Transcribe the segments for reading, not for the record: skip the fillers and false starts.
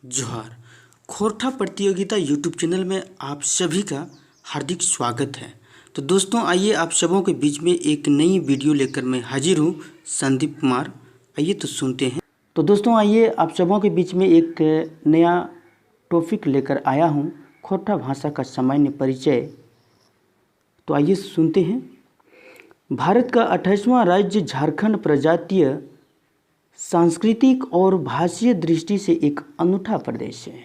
जोहार। खोरठा प्रतियोगिता YouTube channel में आप सभी का हार्दिक स्वागत है। तो दोस्तों, आइए आप सबों के बीच में एक नई वीडियो लेकर मैं हाजिर हूँ, संदीप कुमार। आइए तो सुनते हैं। तो दोस्तों, आइए आप सबों के बीच में एक नया टॉपिक लेकर आया हूँ, खोरठा भाषा का सामान्य परिचय। तो आइए सुनते हैं। भारत का 28वां राज्य झारखंड प्रजातीय, सांस्कृतिक और भाषीय दृष्टि से एक अनूठा प्रदेश है।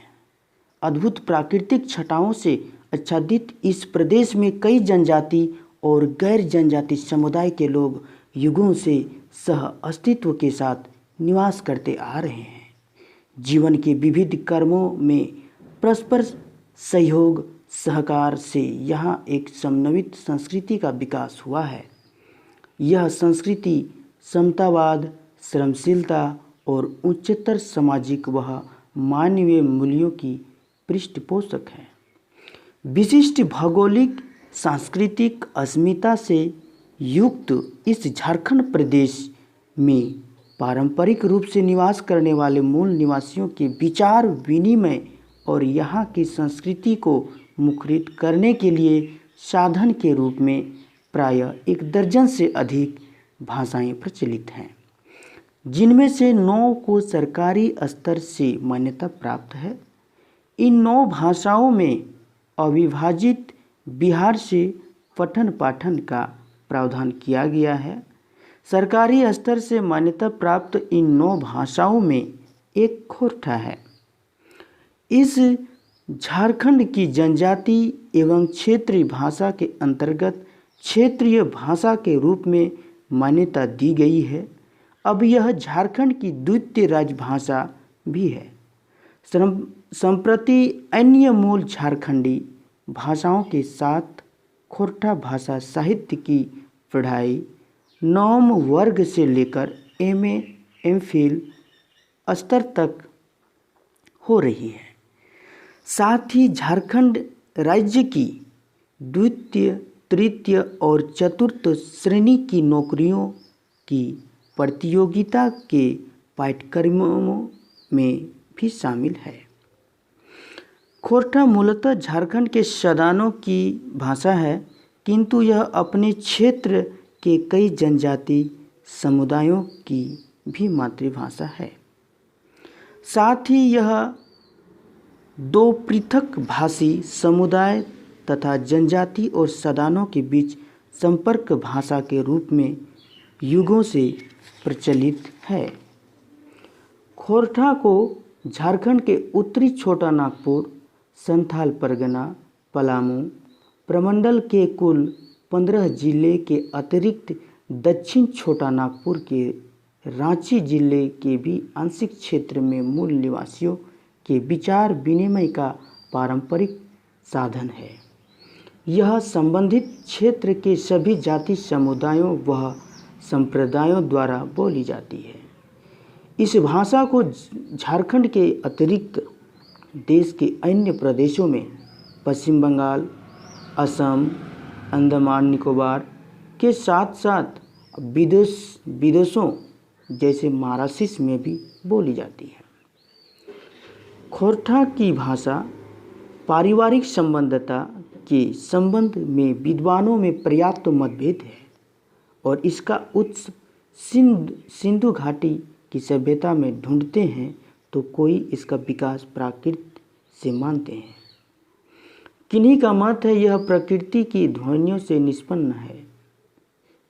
अद्भुत प्राकृतिक छटाओं से आच्छादित इस प्रदेश में कई जनजाति और गैर जनजाति समुदाय के लोग युगों से सह अस्तित्व के साथ निवास करते आ रहे हैं। जीवन के विविध कर्मों में परस्पर सहयोग सहकार से यहाँ एक समन्वित संस्कृति का विकास हुआ है। यह संस्कृति समतावाद, श्रमशीलता और उच्चतर सामाजिक व मानवीय मूल्यों की पृष्ठपोषक है। विशिष्ट भौगोलिक सांस्कृतिक अस्मिता से युक्त इस झारखंड प्रदेश में पारंपरिक रूप से निवास करने वाले मूल निवासियों के विचार विनिमय और यहाँ की संस्कृति को मुखरित करने के लिए साधन के रूप में प्रायः 1 दर्जन से अधिक भाषाएं प्रचलित हैं, जिनमें से 9 को सरकारी स्तर से मान्यता प्राप्त है। इन 9 भाषाओं में अविभाजित बिहार से पठन पाठन का प्रावधान किया गया है। सरकारी स्तर से मान्यता प्राप्त इन 9 भाषाओं में एक खोरठा है। इस झारखंड की जनजाति एवं क्षेत्रीय भाषा के अंतर्गत क्षेत्रीय भाषा के रूप में मान्यता दी गई है। अब यह झारखंड की द्वितीय राजभाषा भी है। संप्रति अन्य मूल झारखंडी भाषाओं के साथ खोरठा भाषा साहित्य की पढ़ाई 9वीं वर्ग से लेकर MA MPhil स्तर तक हो रही है। साथ ही झारखंड राज्य की द्वितीय, तृतीय और चतुर्थ श्रेणी की नौकरियों की प्रतियोगिता के पाठ्यक्रमों में भी शामिल है। खोरठा मूलतः झारखंड के सदानों की भाषा है, किंतु यह अपने क्षेत्र के कई जनजाति समुदायों की भी मातृभाषा है। साथ ही यह 2 पृथक भाषी समुदाय तथा जनजाति और सदानों के बीच संपर्क भाषा के रूप में युगों से प्रचलित है। खोरठा को झारखंड के उत्तरी छोटा नागपुर, संथाल परगना, पलामू प्रमंडल के कुल 15 जिले के अतिरिक्त दक्षिण छोटा नागपुर के रांची जिले के भी आंशिक क्षेत्र में मूल निवासियों के विचार विनिमय का पारंपरिक साधन है। यह संबंधित क्षेत्र के सभी जाति समुदायों व संप्रदायों द्वारा बोली जाती है। इस भाषा को झारखंड के अतिरिक्त देश के अन्य प्रदेशों में पश्चिम बंगाल, असम, अंडमान निकोबार के साथ साथ विदेशों जैसे मॉरिशस में भी बोली जाती है। खोरठा की भाषा पारिवारिक संबंधता के संबंध में विद्वानों में पर्याप्त मतभेद है और इसका उत्स सिंधु घाटी की सभ्यता में ढूंढते हैं तो कोई इसका विकास प्राकृत से मानते हैं। किन्हीं का मत है यह प्रकृति की ध्वनियों से निष्पन्न है।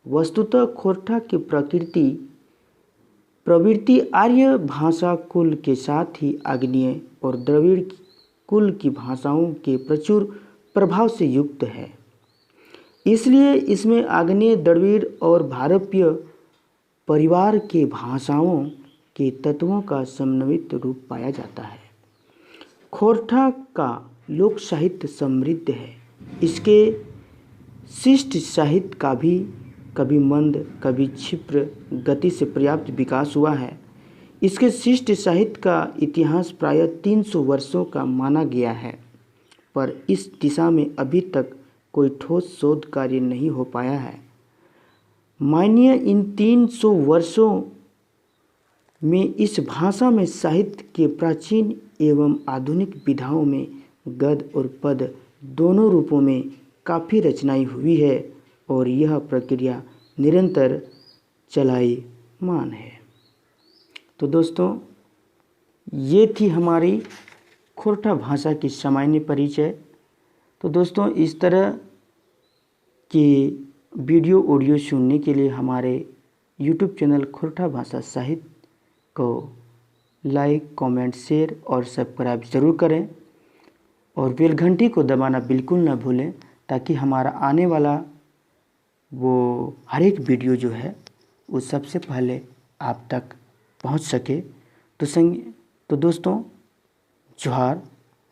वस्तुतः खोरठा की प्रवृत्ति आर्य भाषा कुल के साथ ही आग्नेय और द्रविड़ कुल की भाषाओं के प्रचुर प्रभाव से युक्त है। इसलिए इसमें आग्नेय, द्रविड़ और भारतीय परिवार के भाषाओं के तत्वों का समन्वित रूप पाया जाता है। खोरठा का लोक साहित्य समृद्ध है। इसके शिष्ट साहित्य का भी कभी मंद कभी क्षिप्र गति से पर्याप्त विकास हुआ है। इसके शिष्ट साहित्य का इतिहास प्रायः 300 वर्षों का माना गया है, पर इस दिशा में अभी तक कोई ठोस शोध कार्य नहीं हो पाया है। मानिए इन 300 वर्षों में इस भाषा में साहित्य के प्राचीन एवं आधुनिक विधाओं में गद्य और पद दोनों रूपों में काफ़ी रचनाएं हुई है और यह प्रक्रिया निरंतर चलायमान है। तो दोस्तों, ये थी हमारी खोरठा भाषा की सामान्य परिचय। तो दोस्तों, इस तरह के वीडियो ऑडियो सुनने के लिए हमारे YouTube चैनल खोरठा भाषा साहित्य को लाइक, कमेंट, शेयर और सब्सक्राइब ज़रूर करें और बेल घंटी को दबाना बिल्कुल ना भूलें, ताकि हमारा आने वाला वो हर एक वीडियो जो है वो सबसे पहले आप तक पहुंच सके। तो दोस्तों, जोहार,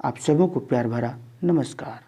आप सबों को प्यार भरा नमस्कार।